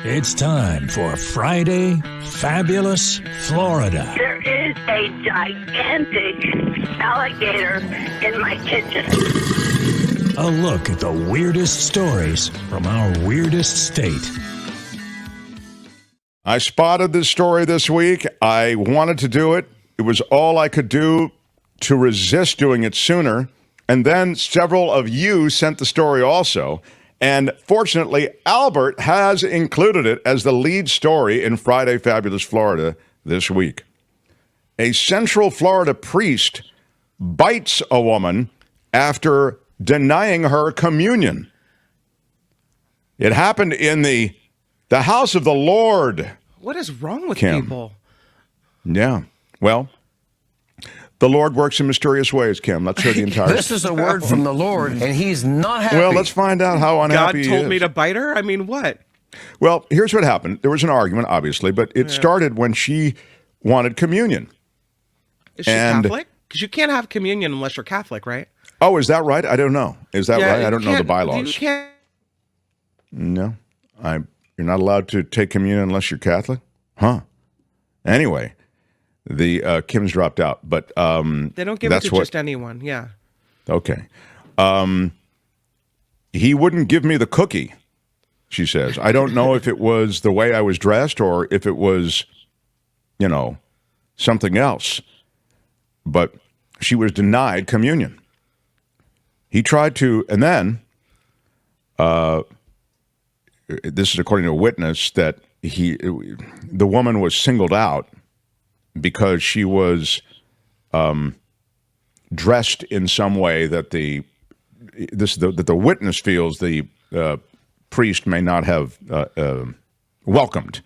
It's time for Friday Fabulous Florida. There is a gigantic alligator in my kitchen. A look at the weirdest stories from our weirdest state. I spotted this story this week. I wanted to do it. It was all I could do to resist doing it sooner. And then several of you sent the story also. And fortunately, Albert has included it as the lead story in Friday Fabulous Florida this week. A Central Florida priest bites a woman after denying her communion. It happened in the house of the Lord. What is wrong with Kim. people? Yeah. Well, the Lord works in mysterious ways, Kim. Let's hear the entire This is a word from the Lord, and he's not happy. Well, let's find out how unhappy he is. God told me to bite her? I mean, what? Well, here's what happened. There was an argument, obviously, but it started when she wanted communion. Is she Catholic? Because you can't have communion unless you're Catholic, right? Oh, is that right? I don't know. Is that right? I don't know the bylaws. You can't. No. You're not allowed to take communion unless you're Catholic? Huh. Anyway, the Kim's dropped out, but They don't give it to just anyone. Yeah. Okay. He wouldn't give me the cookie, she says. I don't know if it was the way I was dressed or if it was, something else. But she was denied communion. He tried to, and then, this is according to a witness, that the woman was singled out because she was dressed in some way that the witness feels the priest may not have welcomed.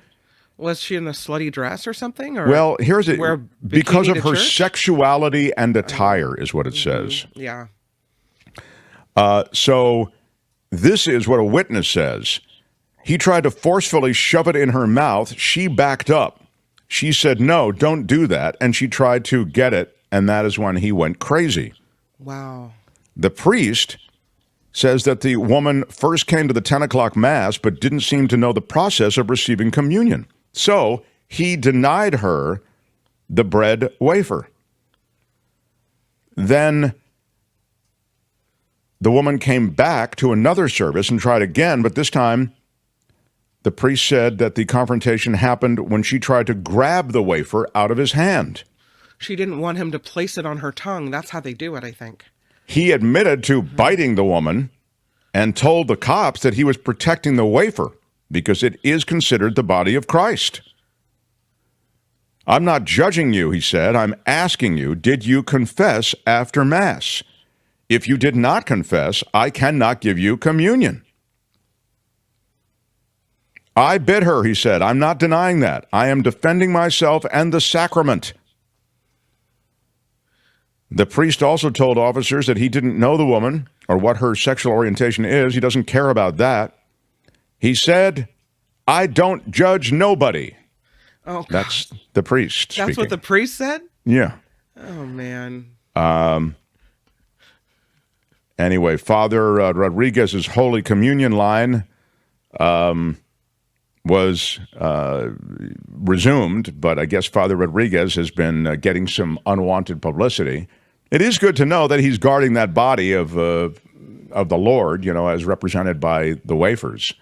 Was she in a slutty dress or something? Or well, here's it. Because of her church? sexuality and attire is what it says. Yeah. So this is what a witness says. He tried to forcefully shove it in her mouth. She backed up. She said, no, don't do that. And she tried to get it, and that is when he went crazy. Wow. The priest says that the woman first came to the 10 o'clock mass, but didn't seem to know the process of receiving communion. So he denied her the bread wafer. Then the woman came back to another service and tried again, but this time the priest said that the confrontation happened when she tried to grab the wafer out of his hand. She didn't want him to place it on her tongue. That's how they do it, I think. He admitted to biting the woman and told the cops that he was protecting the wafer because it is considered the body of Christ. I'm not judging you, he said. I'm asking you, did you confess after Mass? If you did not confess, I cannot give you communion. I bid her, he said. I'm not denying that. I am defending myself and the sacrament. The priest also told officers that he didn't know the woman or what her sexual orientation is. He doesn't care about that. He said, I don't judge nobody. Oh, God. That's the priest speaking. That's what the priest said? Yeah. Oh, man. Anyway, Father Rodriguez's Holy Communion line was resumed, but I guess Father Rodriguez has been getting some unwanted publicity. It is good to know that he's guarding that body of the Lord, as represented by the wafers.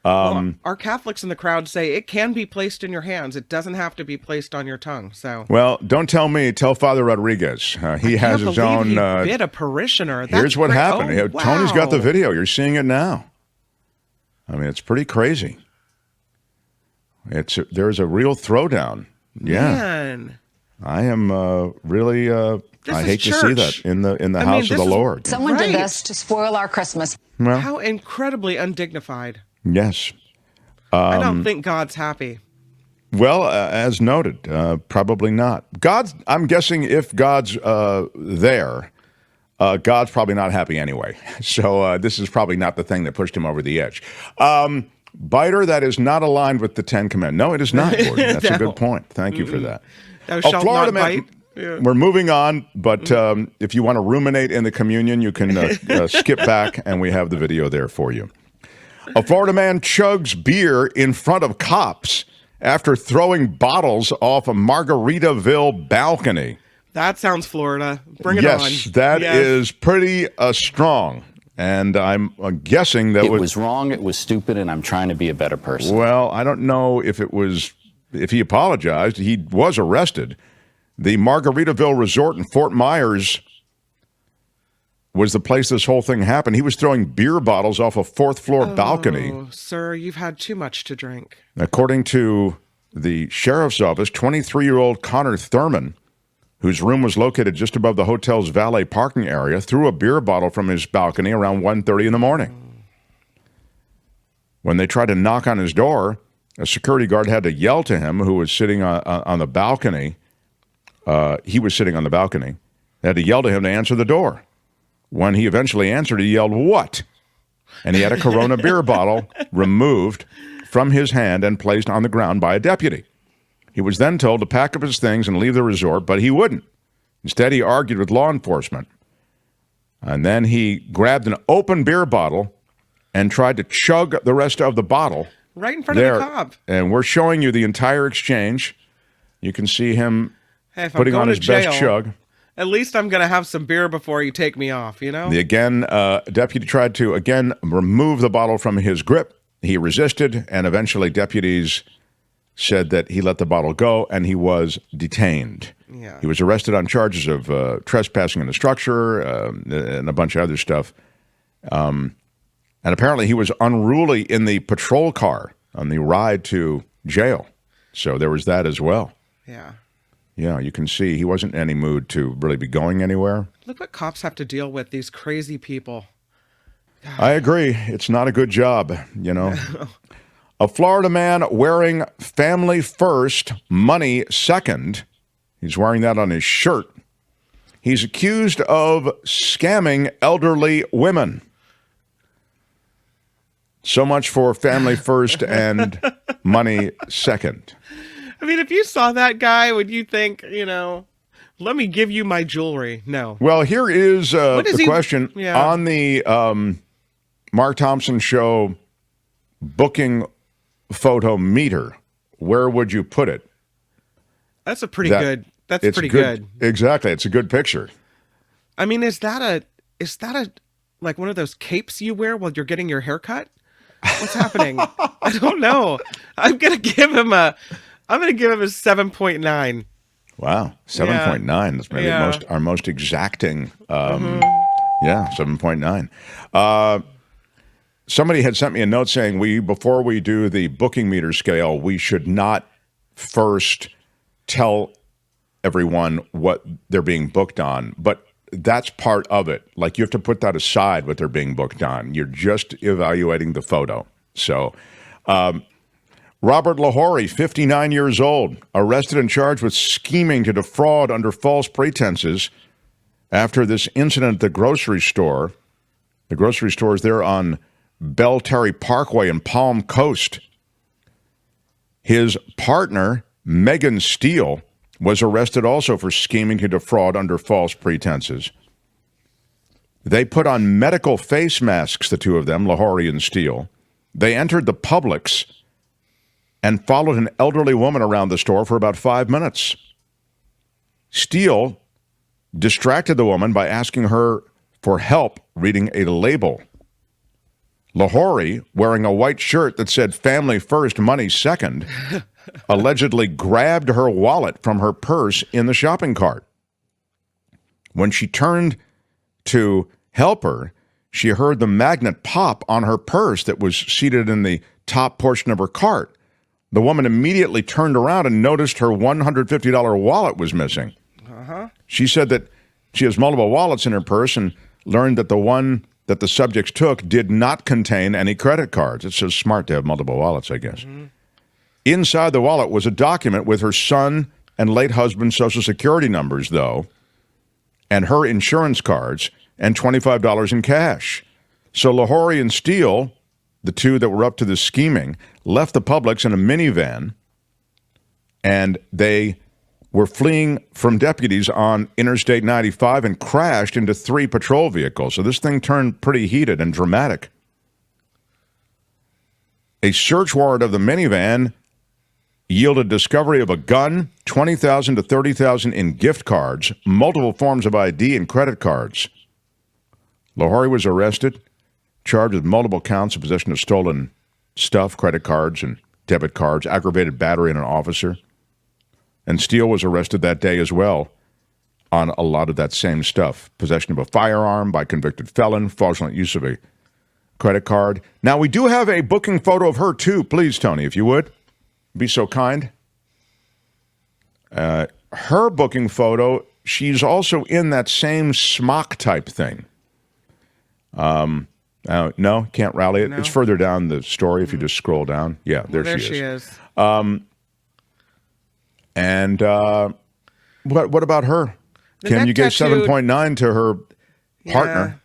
Well, our Catholics in the crowd say it can be placed in your hands. It doesn't have to be placed on your tongue. So, well, don't tell me. Tell Father Rodriguez. He has his own. He bit a parishioner. Here's what happened. Oh, wow. Tony's got the video. You're seeing it now. I mean, it's pretty crazy. There's a real throwdown. Yeah, Man. I am really. I hate to see that in the house of the Lord. Someone did this to spoil our Christmas. Well, how incredibly undignified. Yes. I don't think God's happy. Well, as noted, probably not. I'm guessing if God's there, God's probably not happy anyway. So this is probably not the thing that pushed him over the edge. Biter, that is not aligned with the Ten Commandments. No, it is not, Gordon. That's a good point. Thank you for that. Thou shalt Florida not man, bite. Yeah. We're moving on, but if you want to ruminate in the communion, you can skip back, and we have the video there for you. A Florida man chugs beer in front of cops after throwing bottles off a Margaritaville balcony. That sounds Florida. Bring it on. Yes, that is pretty strong. And I'm guessing that it was wrong, it was stupid, and I'm trying to be a better person. Well, I don't know if he apologized. He was arrested. The Margaritaville Resort in Fort Myers was the place this whole thing happened. He was throwing beer bottles off a fourth-floor balcony. Sir, you've had too much to drink. According to the sheriff's office, 23-year-old Connor Thurman, whose room was located just above the hotel's valet parking area, threw a beer bottle from his balcony around 1:30 in the morning. When they tried to knock on his door, a security guard had to yell to him, who was sitting on the balcony. He was sitting on the balcony. They had to yell to him to answer the door. When he eventually answered, he yelled, "What?" And he had a Corona beer bottle removed from his hand and placed on the ground by a deputy. He was then told to pack up his things and leave the resort, but he wouldn't. Instead, he argued with law enforcement. And then he grabbed an open beer bottle and tried to chug the rest of the bottle. Right in front of the cop. And we're showing you the entire exchange. You can see him putting on his best chug. At least I'm going to have some beer before you take me off, you know? Deputy tried to, remove the bottle from his grip. He resisted, and eventually deputies said that he let the bottle go, and he was detained. Yeah. He was arrested on charges of trespassing in the structure and a bunch of other stuff. And apparently he was unruly in the patrol car on the ride to jail. So there was that as well. Yeah. Yeah, you can see he wasn't in any mood to really be going anywhere. Look what cops have to deal with, these crazy people. I agree. It's not a good job, you know. A Florida man wearing family first, money second. He's wearing that on his shirt. He's accused of scamming elderly women. So much for family first and money second. I mean, if you saw that guy, would you think, let me give you my jewelry? No. Well, here is the question. Yeah. On the Mark Thompson show booking photo meter, where would you put it? That's pretty good. Exactly. It's a good picture. I mean, is that a like one of those capes you wear while you're getting your hair cut? What's happening? I don't know. I'm going to give him a 7.9. Wow. 7.9. That's maybe our most exacting. Yeah, 7.9. Somebody had sent me a note saying before we do the booking meter scale, we should not first tell everyone what they're being booked on. But that's part of it. Like, you have to put that aside, what they're being booked on. You're just evaluating the photo. So, Robert Lahori, 59 years old, arrested and charged with scheming to defraud under false pretenses after this incident at the grocery store. The grocery store is there on Belterry Parkway in Palm Coast. His partner, Megan Steele, was arrested also for scheming to defraud under false pretenses. They put on medical face masks, the two of them, Lahori and Steele. They entered the Publix and followed an elderly woman around the store for about 5 minutes. Steele distracted the woman by asking her for help reading a label. Lahori, wearing a white shirt that said "Family First, Money Second," allegedly grabbed her wallet from her purse in the shopping cart. When she turned to help her, she heard the magnet pop on her purse that was seated in the top portion of her cart. The woman immediately turned around and noticed her $150 wallet was missing. She said that she has multiple wallets in her purse and learned that the one that the subjects took did not contain any credit cards. It's so smart to have multiple wallets, I guess. Inside the wallet was a document with her son and late husband's Social Security numbers, though, and her insurance cards, and $25 in cash. So Lahori and Steele, the two that were up to the scheming, left the Publix in a minivan, and they were fleeing from deputies on Interstate 95 and crashed into 3 patrol vehicles. So this thing turned pretty heated and dramatic. A search warrant of the minivan yielded discovery of a gun, $20,000 to $30,000 in gift cards, multiple forms of ID, and credit cards. Lahori was arrested, charged with multiple counts of possession of stolen stuff, credit cards and debit cards, aggravated battery on an officer. And Steele was arrested that day as well on a lot of that same stuff. Possession of a firearm by convicted felon, fraudulent use of a credit card. Now, we do have a booking photo of her, too. Please, Tony, if you would, be so kind. Her booking photo, she's also in that same smock type thing. No, can't rally it. No. It's further down the story if you just scroll down. Yeah, there she is. And what about her? Kim, you gave 7.9 to her partner.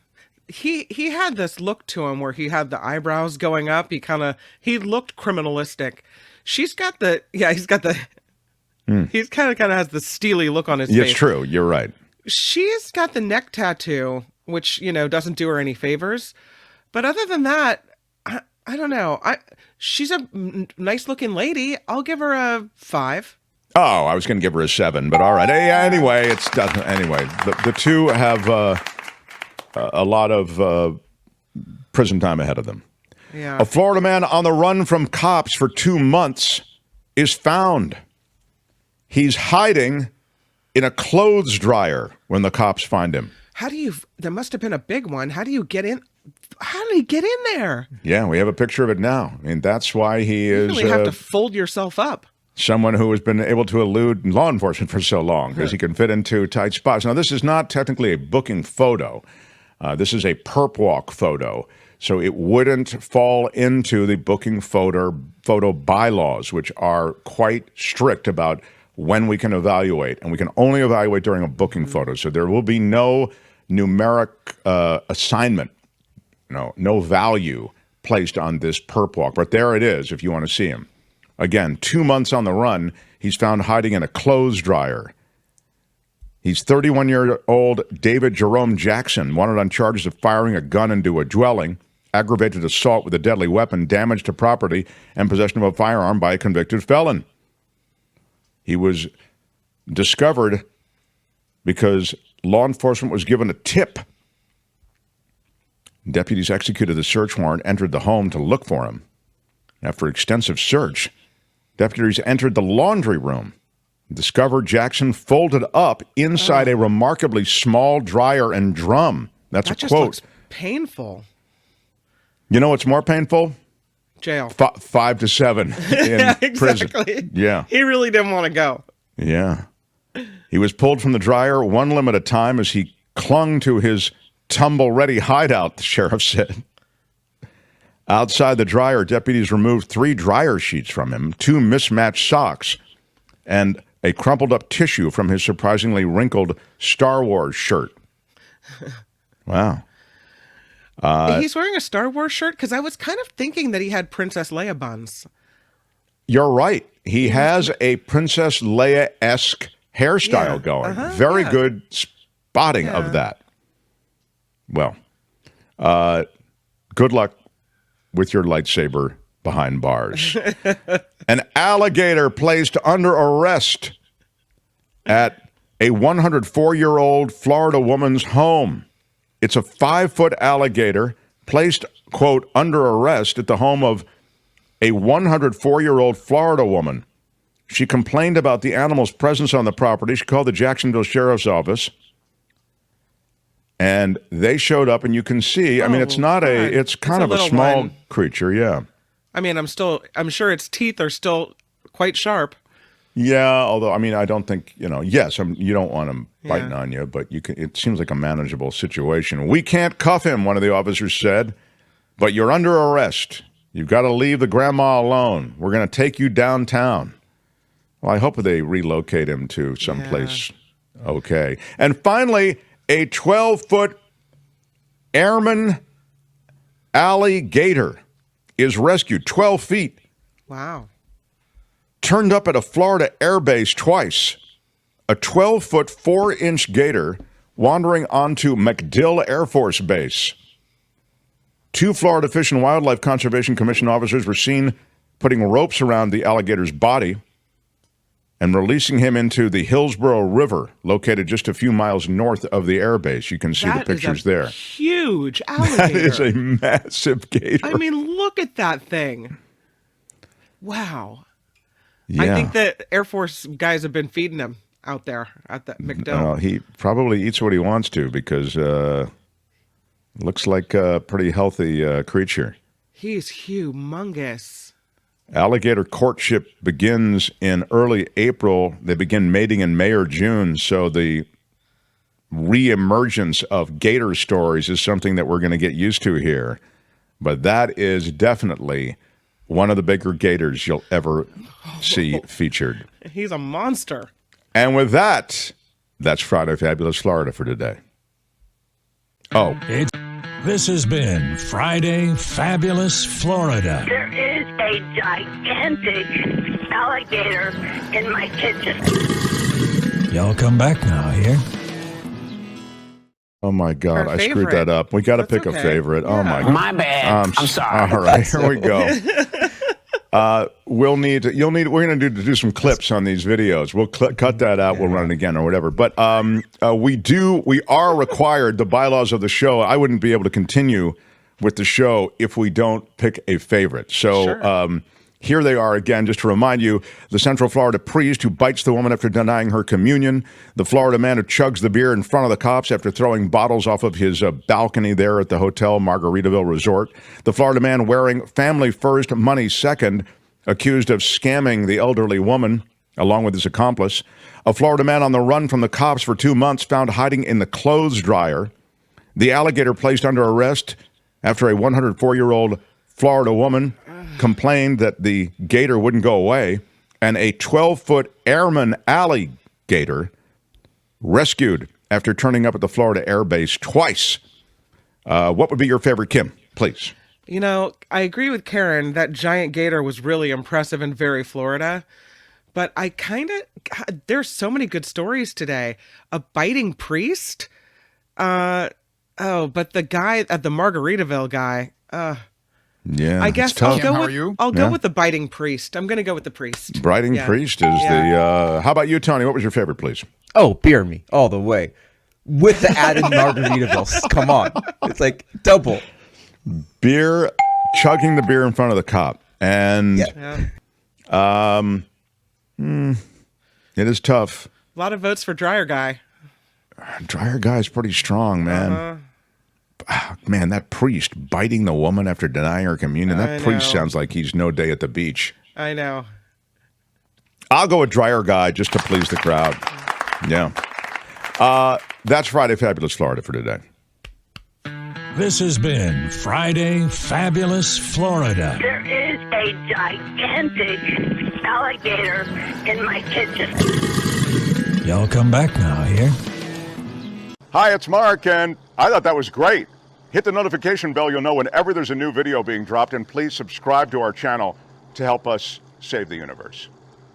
He had this look to him where he had the eyebrows going up. He looked criminalistic. He's kind of has the steely look on his face. It's true. You're right. She's got the neck tattoo, which, doesn't do her any favors. But other than that, I don't know. She's a nice looking lady. I'll give her a 5. Oh, I was going to give her a 7, but all right. Anyway, the two have a lot of prison time ahead of them. Yeah. A Florida man on the run from cops for 2 months is found. He's hiding in a clothes dryer when the cops find him. There must have been a big one. How do you get in? How did he get in there? Yeah, we have a picture of it now. I mean, that's why he is... You really have to fold yourself up. Someone who has been able to elude law enforcement for so long because he can fit into tight spots. Now, this is not technically a booking photo. This is a perp walk photo. So it wouldn't fall into the booking photo bylaws, which are quite strict about when we can evaluate. And we can only evaluate during a booking photo. So there will be no numeric assignment, no value placed on this perp walk. But there it is if you want to see him. Again, 2 months on the run, he's found hiding in a clothes dryer. He's 31-year-old David Jerome Jackson, wanted on charges of firing a gun into a dwelling, aggravated assault with a deadly weapon, damage to property, and possession of a firearm by a convicted felon. He was discovered because law enforcement was given a tip. Deputies executed the search warrant, entered the home to look for him. After extensive search, deputies entered the laundry room, discovered Jackson folded up inside a remarkably small dryer and drum. That's that a quote. Looks painful. You know what's more painful? Jail. 5 to 7 in prison. Exactly. Yeah. He really didn't want to go. Yeah. He was pulled from the dryer one limb at a time as he clung to his tumble-ready hideout, the sheriff said. Outside the dryer, deputies removed 3 dryer sheets from him, 2 mismatched socks, and a crumpled-up tissue from his surprisingly wrinkled Star Wars shirt. Wow. He's wearing a Star Wars shirt? Because I was kind of thinking that he had Princess Leia buns. You're right. He has a Princess Leia-esque hairstyle going. Very good spotting of that. Well, good luck with your lightsaber behind bars. An alligator placed under arrest at a 104-year-old Florida woman's home. It's a 5-foot alligator placed, quote, under arrest at the home of a 104-year-old Florida woman. She complained about the animal's presence on the property. She called the Jacksonville Sheriff's Office. And they showed up, and you can see, I mean, it's not it's kind of a small creature, yeah. I mean, I'm sure its teeth are still quite sharp. Yeah, although, I mean, I don't think, yes, you don't want him biting on you, but it seems like a manageable situation. We can't cuff him, one of the officers said, but you're under arrest. You've got to leave the grandma alone. We're going to take you downtown. Well, I hope they relocate him to someplace okay. And finally, a 12-foot airman alligator is rescued, 12 feet. Wow. Turned up at a Florida air base twice. A 12-foot, 4-inch gator wandering onto MacDill Air Force Base. 2 Florida Fish and Wildlife Conservation Commission officers were seen putting ropes around the alligator's body and releasing him into the Hillsborough River, located just a few miles north of the airbase. You can see the pictures there. Huge alligator. That is a massive gator. I mean, look at that thing. Wow. Yeah. I think the Air Force guys have been feeding him out there at the McDonald's. He probably eats what he wants to because looks like a pretty healthy creature. He's humongous. Alligator courtship begins in early April. They begin mating in May or June, so the reemergence of gator stories is something that we're going to get used to here. But that is definitely one of the bigger gators you'll ever see featured. He's a monster. And with that, that's Friday Fabulous Florida for today. Oh. This has been Friday Fabulous Florida. There is a gigantic alligator in my kitchen. Y'all come back now here. Oh, my God. Our I screwed favorite. that up. We got to That's pick okay. a favorite. Oh, my God. My bad. I'm sorry. All right, here we go. We're going to do some clips on these videos. We'll cut that out. We'll run it again or whatever. But we are required, the bylaws of the show. I wouldn't be able to continue with the show if we don't pick a favorite. So Sure. Here they are again, just to remind you, the Central Florida priest who bites the woman after denying her communion, the Florida man who chugs the beer in front of the cops after throwing bottles off of his balcony there at the hotel Margaritaville Resort, the Florida man wearing family first, money second, accused of scamming the elderly woman along with his accomplice, a Florida man on the run from the cops for 2 months found hiding in the clothes dryer, the alligator placed under arrest after a 104-year-old Florida woman complained that the gator wouldn't go away, and a 12-foot airman alligator rescued after turning up at the Florida Air Base twice. What would be your favorite, Kim, please? You know, I agree with Karen. That giant gator was really impressive and very Florida. But I kind of, there's so many good stories today. A biting priest? But the guy, the Margaritaville guy, Yeah, I guess it's tough. I'll go with the biting priest. I'm going to go with the priest. Biting priest is the. How about you, Tony? What was your favorite, please? Oh, beer me all the way, with the added Margaritaville. Come on, it's like double. Beer, chugging the beer in front of the cop, and it is tough. A lot of votes for Dryer Guy. Dryer Guy's pretty strong, man. Man, that priest biting the woman after denying her communion, that priest sounds like he's no day at the beach. I know. I'll go with Dryer Guy just to please the crowd. Yeah. That's Friday Fabulous Florida for today. This has been Friday Fabulous Florida. There is a gigantic alligator in my kitchen. Y'all come back now here. Hi, it's Mark, and I thought that was great. Hit the notification bell. You'll know whenever there's a new video being dropped, and please subscribe to our channel to help us save the universe.